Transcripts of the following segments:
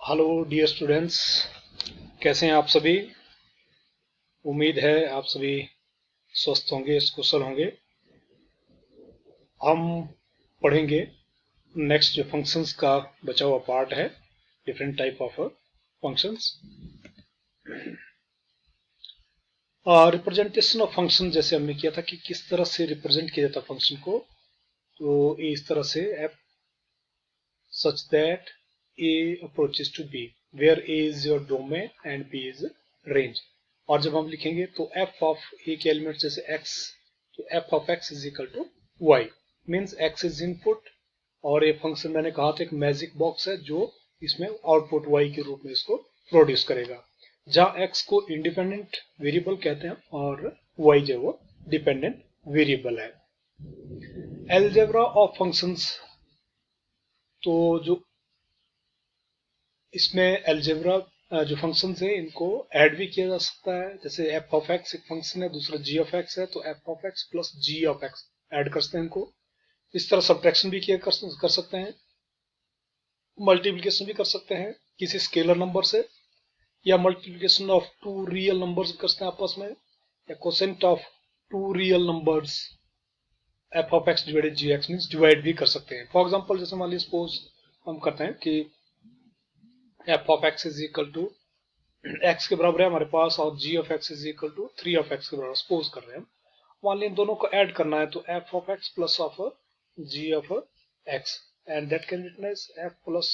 Hello dear students, कैसे हैं आप सभी। उम्मीद है आप सभी स्वस्थ होंगे, कुशल होंगे। हम पढ़ेंगे नेक्स्ट जो फंक्शंस का बचा हुआ पार्ट है, different type of functions. Representation of function जैसे हमने किया था कि किस तरह से रिप्रेजेंट किया जाता फंक्शन को, तो इस तरह से F such that A approaches to B where A is your domain and B is range। और जब हम लिखेंगे तो f of A के एलिमेंट जैसे x, तो f of x is equal to y means x is input और ये फंक्शन मैंने कहा था एक मैजिक बॉक्स है जो इसमें आउटपुट y के रूप में इसको प्रोड्यूस करेगा, जहां x को इंडिपेंडेंट वेरिएबल कहते हैं और y जो वो डिपेंडेंट वेरिएबल है। एलजेब्रा ऑफ फंक्शंस, तो जो इसमें एलजेब्रा जो फंक्शंस है इनको ऐड भी किया जा सकता है। जैसे एफ ऑफ एक्स एक फंक्शन है, दूसरा जी ऑफ एक्स है, तो F of X plus G of X add करते हैं इनको। इस तरह सब्ट्रैक्शन भी किया कर सकते हैं, मल्टीप्लिकेशन भी कर सकते हैं किसी स्केलर नंबर से, या multiplication of two real numbers भी करते हैं आपस में, या quotient of two real numbers F of X divided G X means divide भी कर सकते हैं। फॉर एग्जाम्पल जैसे मान लीजिए सपोज हम करते हैं कि f of x is equal to x के बराबर है हमारे पास और g of x is equal to 3 of x के बराबर सपोज कर रहे हैं। मान लीजिए इन दोनों को ऐड करना है तो F of X plus of G of X and that can written as F plus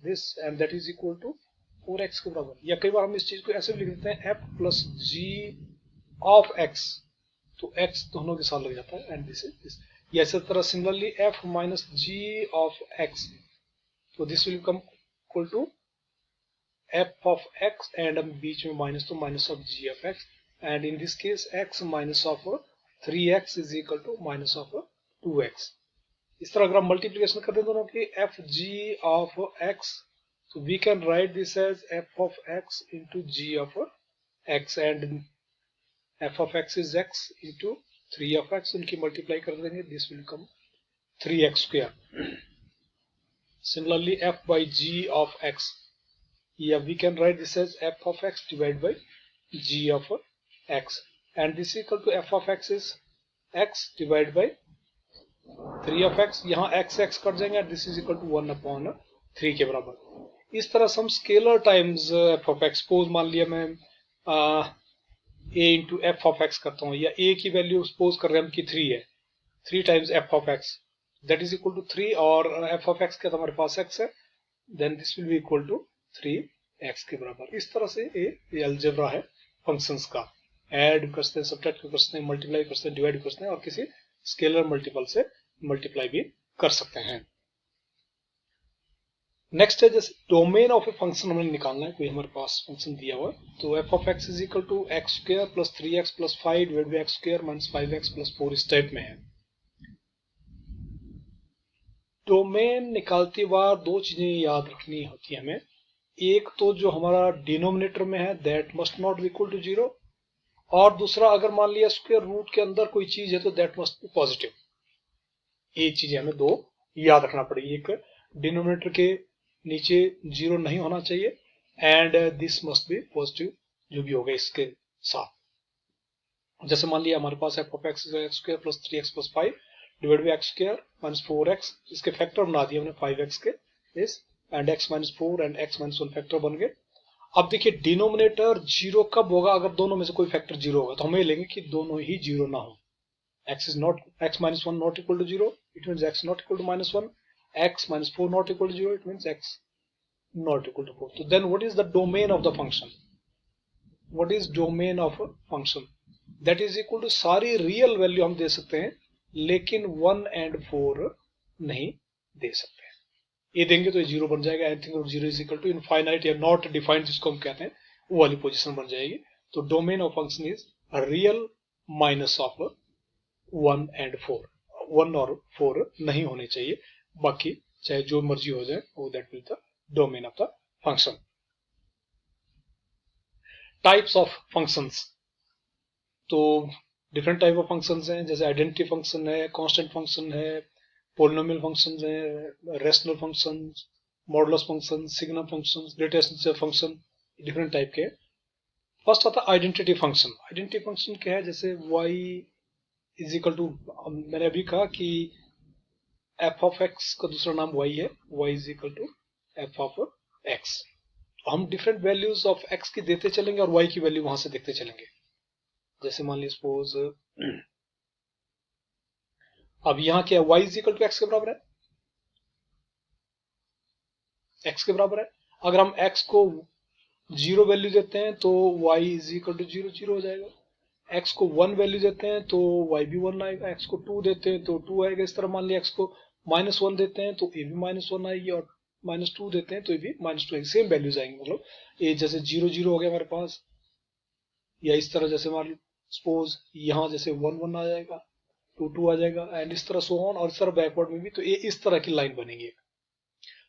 this and that is equal to 4x के बराबर। या कई बार हम इस चीज को ऐसे भी लिख देते हैं F plus G of x, तो x दोनों के साथ लग जाता है एंड दिस इज दिस। या इसी तरह similarly f minus g of x, तो this will become equal to f of x and बीच में माइनस तो minus of g of x and in this case x minus of 3x is equal to minus of 2x। इस तरह अगर हम multiplication कर दें दोनों की एफ जी ऑफ x, तो we can write this as f of x into g of x and f of x is x into 3 of x, उनकी मल्टीप्लाई कर देंगे, this will come 3x square। Similarly f by g of x, yeah, we can write this as f of x divided by g of x and this equal to f of x is x divided by 3 of x, यहाँ x x cut जाएंगे, this is equal to 1 upon 3 के बराबर। इस तरह से हम scalar times f of x, suppose मान लिया मैं a into F of x करता हूँ, या a की वैल्यू सपोज कर रहे हैं हम कि 3 है, 3 times f of x that is equal to 3 और f of x का तो हमारे पास x है, then this will be equal to 3x के बराबर। इस तरह से ये अलजेब्रा है फंक्शंस का। ऐड करते हैं, सब्ट्रैक्ट करते हैं, मल्टीप्लाई करते हैं, डिवाइड करते हैं और किसी स्केलर मल्टीपल से मल्टीप्लाई भी कर सकते हैं। नेक्स्ट है जैसे डोमेन ऑफ ए फंक्शन हमें निकालना है, कोई हमारे पास फंक्शन दिया हुआ है, तो F of x is equal to X square plus 3x plus 5 divide by x square minus 5x plus 4 इस टाइप में है। डोमेन निकालते बार दो चीजें याद रखनी होती है हमें। एक तो जो हमारा डिनोमिनेटर में है that must not be equal to 0, और दूसरा अगर मान लिया स्क्वायर रूट के अंदर कोई चीज है तो दैट मस्ट बी पॉजिटिव। ये चीजें हमें दो याद रखना पड़ेगी, एक डिनोमिनेटर के नीचे 0 नहीं होना चाहिए and this must be positive जो भी होगा इसके साथ। जैसे मान लिया हमारे पास f of x square plus 3x plus 5 divide by x square minus 4x, इसके फैक्टर बना दिए हमने 5x के इस and x minus 4 and x minus 1 factor बन गए। अब देखिए डिनोमिनेटर 0 कब होगा, अगर दोनों में से कोई फैक्टर 0 होगा, तो हम ये लेंगे कि दोनों ही 0 ना हो। x minus 1 not equal to 0, it means x not equal to minus 1, x minus 4 not equal to 0, it means x not equal to 4. So then what is the domain of the function? What is domain of a function? That is equal to सारी real value हम दे सकते हैं लेकिन 1 and 4 नहीं दे सकते हैं। ये देंगे तो ये 0 बन जाएगा, anything of 0 is equal to infinite या नॉट डिफाइंड जिसको हम कहते हैं वो वाली पोजीशन बन जाएगी। तो domain of function is real minus of 1 and 4, 1 और 4 नहीं होने चाहिए, बाकी चाहे जो मर्जी हो जाए वो that will the domain of the function. Types of functions, तो डिफरेंट टाइप ऑफ फंक्शंस हैं, जैसे आइडेंटिटी फंक्शन है, कांस्टेंट फंक्शन है, पोलिनोमियल फंक्शन है, rational function, modulus function, signum function, greatest function, different type के। फर्स्ट आता है identity function. Identity function क्या है, जैसे y इज इक्वल टू, मैंने अभी कहा कि एफ ऑफ एक्स का दूसरा नाम y है, y is equal to F of X. हम डिफरेंट वैल्यूज ऑफ x की देते चलेंगे और y की वैल्यू वहां से देखते चलेंगे। जैसे मान लीजिए सपोज अब यहाँ क्या है, y is equal to x के बराबर है, x के बराबर है। अगर हम x को 0 वैल्यू देते हैं तो y इज इक्वल टू 0 0 हो जाएगा। x को 1 वैल्यू देते हैं तो y भी 1 आएगा, x को 2 देते हैं तो 2 आएगा। इस तरह मान लिया x को -1 देते हैं तो a भी -1 आएगी, और -2 देते हैं तो ये भी -2 आएगी। सेम वैल्यूज आएंगे, मतलब ये जैसे 0 0 हो गया हमारे पास, या इस तरह जैसे मान सपोज यहाँ जैसे 1 1 आ जाएगा, 2 2 आ जाएगा, एंड इस तरह सो ऑन, और इस तरह बैकवर्ड में भी। तो ये इस तरह की लाइन बनेगी।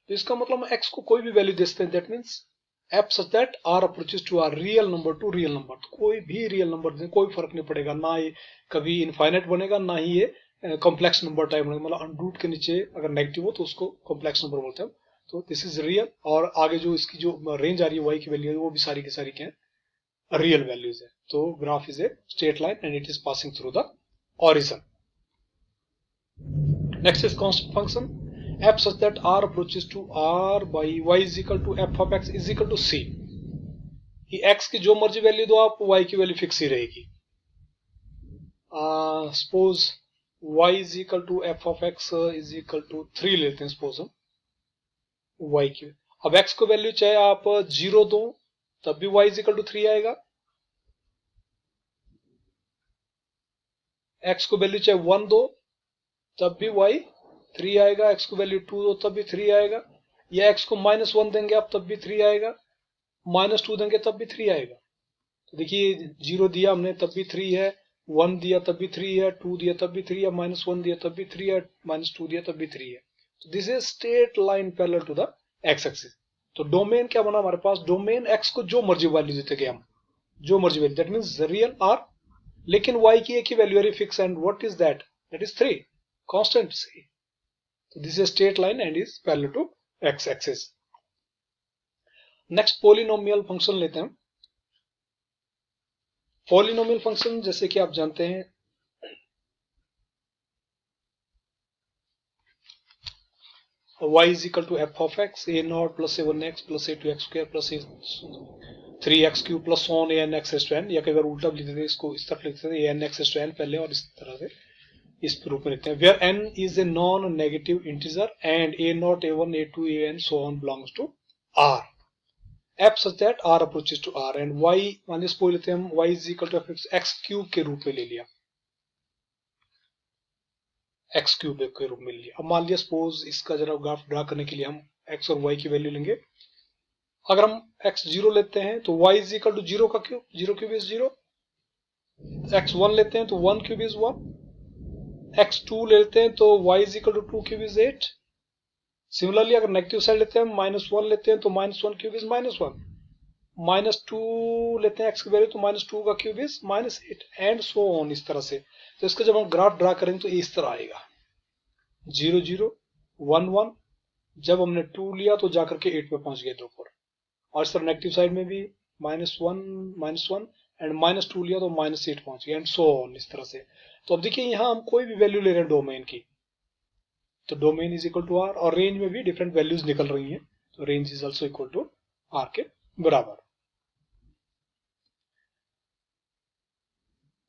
तो इसका मतलब हम x को कोई भी वैल्यू दे सकते हैं, that means f such that r approaches to r real number two real number. तो कोई भी रियल नंबर दें, कोई फर्क नहीं पड़ेगा, ना ये कभी इनफाइनाइट बनेगा, ना ही ये कॉम्प्लेक्स नंबर टाइप बनेगा। मतलब अंडरूट के नीचे अगर नेगेटिव हो तो उसको कॉम्प्लेक्स नंबर बोलते हैं। तो दिस इज रियल, और आगे जो इसकी जो रेंज आ रही है y की वैल्यू है, वो भी सारी की सारी क्या है, रियल वैल्यूज है। तो graph is a straight line and it is passing through the origin. Next is constant function f such that r approaches to r by y is equal to f of x is equal to c। कि x की जो मर्जी value दो आप, y की value fix ही रहेगी। Suppose y is equal to f of x is equal to 3 लेते हैं सपोज हम y की। अब x को वैल्यू चाहे आप 0 दो तब भी y is equal to 3 आएगा, x को वैल्यू चाहे 1 दो तब भी y 3 आएगा, x को वैल्यू 2 दो तब भी 3 आएगा, या x को -1 देंगे आप तब भी 3 आएगा, -2 देंगे तब भी 3 आएगा। तो देखिए 0 दिया हमने तब भी 3 है, 1 दिया तब भी 3 है, 2 दिया तब भी 3 है, -1 दिया तब भी 3 है, -2 दिया तब भी 3 है। तो this is straight line parallel to the x axis. तो डोमेन क्या बना हमारे पास, डोमेन x को जो मर्जी वैल्यू देते गए हम, जो मर्जी value, that means real r, लेकिन y की एक ही वैल्यू है fix, and what is that is 3 constant c। So this is a straight line and is parallel to x-axis. Next polynomial function लेते हैं। पोलिनोमियल फंक्शन जैसे कि आप जानते हैं, y is equal to f of x, a0 plus a1x plus a2x square plus a3x cube plus on an x raised to n, या कई बार उल्टा भी लिखते हैं, इसको इस तरफ लिखते हैं an x raised to n पहले, और इस तरह से इस रूप में लिखते हैं। Where n is a non negative integer and a0 a1 a2 an so on belongs to r, f such that r approaches to r, and y मान लीजिए सपोज लेते हैं हम y is equal to x cube के रूप में ले लिया, x क्यूब के रूप में ले लिया। अब मान लिया सपोज इसका जरा ग्राफ ड्रा करने के लिए हम x और y की वैल्यू लेंगे। अगर हम x 0 लेते हैं तो y is equal to 0 का क्यूब, 0 क्यूब इज 0, x 1 लेते हैं तो 1 क्यूब इज 1, x2 लेते हैं तो y is equal to 2 cube is 8। Similarly अगर नेगेटिव साइड लेते हैं, -1 लेते हैं तो -1 क्यूब इज -1, -2 लेते हैं x की वैल्यू तो -2 का cube is -8, and so on इस तरह से। तो इसका जब हम ग्राफ ड्रा करेंगे तो इस तरह आएगा 0 0 1 1, जब हमने 2 लिया तो जाकर के 8 पे पहुंच गए 2 पर, और इस तरह नेगेटिव साइड में भी -1 एंड -2 लिया तो -8 पहुंच गया, एंड सो ऑन इस तरह से। तो अब देखिए यहाँ हम कोई भी वैल्यू ले रहे हैं डोमेन की, तो domain is equal to R, और रेंज में भी डिफरेंट वैल्यूज निकल रही हैं, तो range is also equal to R के बराबर।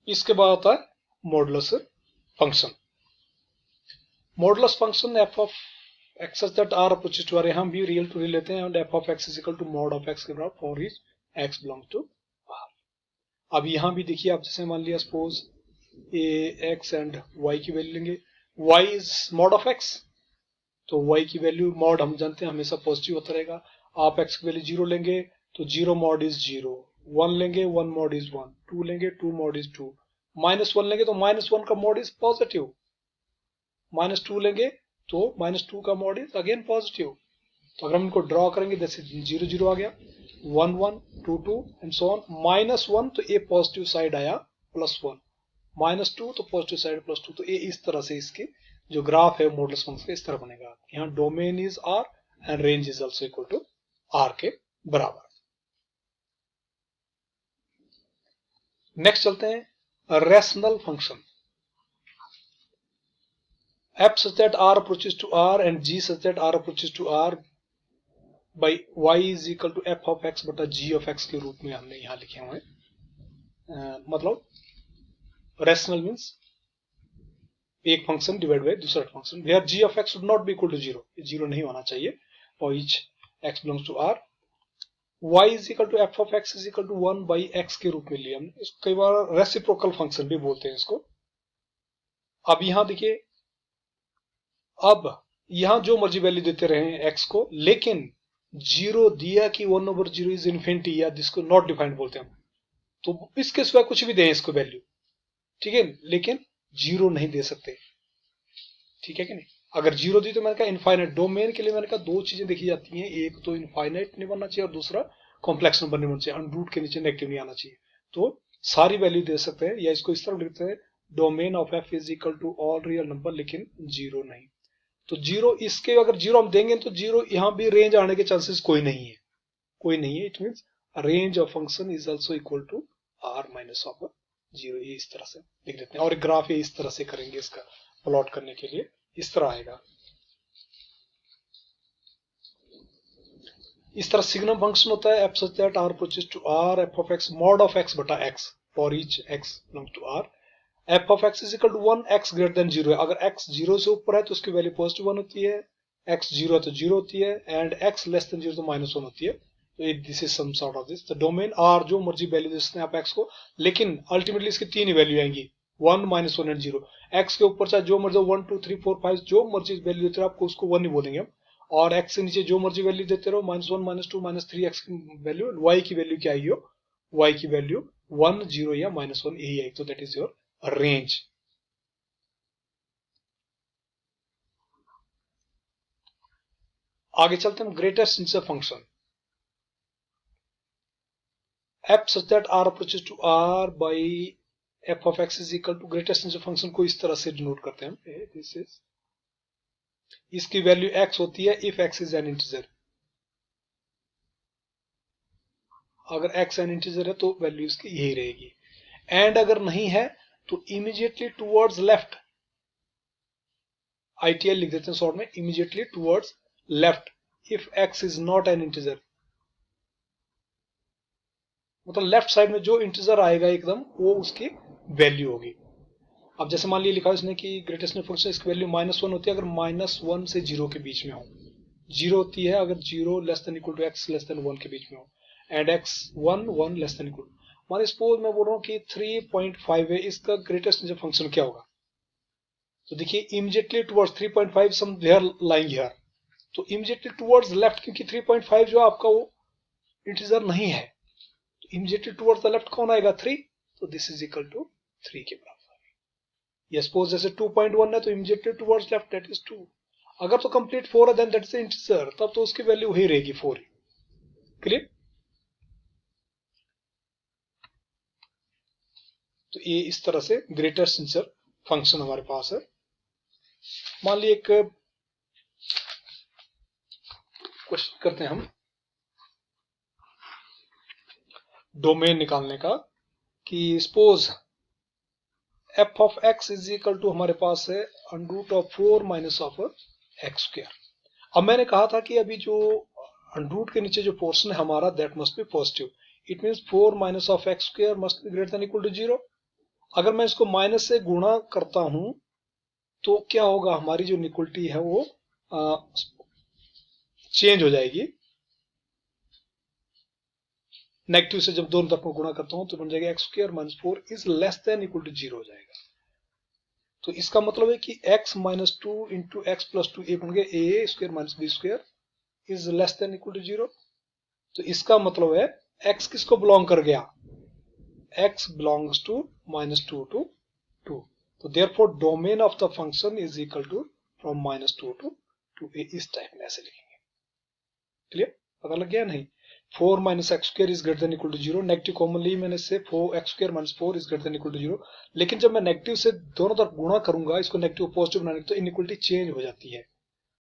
इसके बाद आता है modulus function. Modulus function F of X such that R approaches to R, हम भी रियल टू रियल लेते हैं, and F of x is equal to mod of x के बराबर for is X belongs to R. अब यहाँ भी देखिए आप, जैसे मान लिया suppose a x and y की वैल्यू लेंगे, y is mod of x, तो y की वैल्यू मॉड हम जानते हैं हमेशा पॉजिटिव होता रहेगा। आप x की वैल्यू 0 लेंगे तो 0 मॉड इज 0, 1 लेंगे 1 मॉड इज 1, 2 लेंगे 2 मॉड इज 2, -1 लेंगे तो -1 का मॉड इज पॉजिटिव, -2 लेंगे तो -2 का मॉड इज अगेन पॉजिटिव। तो अगर हम इनको ड्रॉ करेंगे, जैसे 0 0 आ गया, 1 1 2 2 एंड सो ऑन, -1 तो ये पॉजिटिव साइड आया +1, -2 तो पॉजिटिव साइड +2, तो ये इस तरह से इसके जो ग्राफ है मॉडुलस फंक्शन का इस तरह बनेगा। यहाँ domain is R and range is also equal to R के बराबर। नेक्स्ट चलते हैं rational function. f such that r approaches to r and g such that r approaches to r by y is equal to f of x बटा g of x के रूप में हमने यहां लिखे हुए हैं। मतलब रेशनल मीन्स एक फंक्शन डिवाइड बाय दूसरा function, where g of x should not be equal to 0, zero नहीं होना चाहिए for each x belongs to r। y is equal to f of x is equal to 1 by x के रूप में लिया हमने। इसको कई बार रेसिप्रोकल फंक्शन भी बोलते हैं इसको। अब यहां देखिए, अब यहां जो मर्जी वैल्यू देते रहे x को, लेकिन जीरो दिया कि 1/0 इज इन्फिनिटी या जिसको नॉट डिफाइंड बोलते हैं, तो इसके सिवा कुछ भी दें इसको वैल्यू, ठीक है, लेकिन जीरो नहीं दे सकते, ठीक है कि नहीं। अगर जीरो दी तो मैंने कहा इनफाइनाइट, डोमेन के लिए मैंने कहा दो चीजें देखी जाती हैं, एक तो इनफाइनाइट नहीं बनना चाहिए और दूसरा कॉम्प्लेक्स नंबर नहीं बनना चाहिए, अनरूट के नीचे नेगेटिव नहीं आना चाहिए। तो सारी वैल्यू दे सकते हैं, या इसको इस तरह लिखते हैं domain of F is equal to all real number, लेकिन जीरो नहीं। तो जीरो, इसके अगर जीरो हम देंगे तो जीरो यहां भी रेंज आने के चांसेस कोई नहीं है, कोई नहीं है। It means range of function is also equal to R minus of zero. ये इस तरह से लिख देते हैं, और एक ग्राफ ये इस तरह से करेंगे, इसका प्लॉट करने के लिए इस तरह आएगा। इस तरह सिग्नम फंक्शन होता है f such that r approaches to r f of x mod of x बटा x for each x belongs to r। f of x is equal to 1 x greater than 0 है। अगर x 0 से ऊपर है तो उसकी वैल्यू पॉजिटिव 1 होती है, x 0 है तो 0 होती है, एंड x लेस देन 0 तो -1 होती है। तो this is some sort of this. तो डोमेन r जो मर्जी वैल्यू दे सकते हैं आप x को, लेकिन अल्टीमेटली इसकी तीन ही वैल्यू आएंगी, 1 -1 एंड 0। x के ऊपर चाहे जो मर्जी 1 2 3 4 5 जो मर्जी वैल्यू देते रहो, आपको उसको 1 ही बोलेंगे हम। और x से नीचे जो मर्जी वैल्यू देते रहो, -1 -2 -3x की वैल्यू, y की वैल्यू क्या आई हो, y की वैल्यू 1 0 या -1 यही आई। तो दैट इज योर रेंज। आगे चलते हैं greatest integer function f such that r approaches to r by f of x is equal to greatest integer function को इस तरह से डिनोट करते हैं हम। दिस इज, इसकी वैल्यू x होती है if x is an integer. अगर x एन इंटीजर है तो वैल्यू इसकी यही रहेगी, एंड अगर नहीं है तो इमीडिएटली टुवर्ड्स लेफ्ट, ITL लिख देते हैं शॉर्ट में, immediately towards left if x is not an integer. मतलब लेफ्ट साइड में जो इंटीजर आएगा एकदम वो उसकी वैल्यू होगी। अब जैसे मान लिया लिखा है इसने कि ग्रेटेस्ट फंक्शन इसकी वैल्यू -1 होती है अगर -1 से 0 के बीच में हो, 0 होती है अगर 0 less than equal to x less than 1 के बीच में हो, and x 1 less than equal. मान सपोज मैं बोल रहा हूँ कि 3.5 है, इसका ग्रेटेस्ट फंक्शन क्या होगा। तो देखिए immediately towards 3.5 some there lying here, तो इमीडिएटली टुवर्ड्स लेफ्ट, क्योंकि 3.5 जो आपका वो इंटीजर नहीं है, तो इमीडिएटली टुवर्ड्स द लेफ्ट कौन आएगा 3, तो दिस इज इक्वल टू 3 के बराबर। या सपोज जैसे 2.1 है तो immediately towards left that is 2। अगर तो कंप्लीट 4 है देन दैट इज इंटीजर, तब तो उसकी वैल्यू वही रहेगी 4। क्लियर। तो ये इस तरह से ग्रेटेस्ट इंटीजर फंक्शन हमारे पास है। मान लीजिए एक क्वेश्चन करते हैं हम डोमेन निकालने का, कि suppose f of x is equal to हमारे पास है under root of 4 minus of x square. अब मैंने कहा था कि अभी जो अंडरूट के नीचे जो पोर्शन है हमारा that must be positive, it means 4 minus of x square must be greater than equal to 0। अगर मैं इसको माइनस से गुणा करता हूं तो क्या होगा, हमारी जो इक्वलिटी है वो चेंज हो जाएगी। नेगेटिव से जब दोनों तरफ को गुणा करता हूं तो बन जाएगा x square minus 4 is less than equal to 0 हो जाएगा। तो इसका मतलब है कि x minus 2 into x plus 2 बन गया a square minus b square is less than equal to 0। तो इसका मतलब है x किसको बिलोंग कर गया, x बिलोंग्स टू -2 टू 2। तो therefore domain of the function is equal to from -2 to 2a। इस टाइप में ऐसे लिखेंगे। क्लियर, पता लग गया नहीं। 4 minus x square is greater than equal to 0, negative common ली मैंने से 4x square minus 4 is greater than equal to 0। लेकिन जब मैं नेगेटिव से दोनों तरफ गुणा करूंगा इसको नेगेटिव पॉजिटिव बनाने तो इनइक्वलिटी चेंज हो जाती है।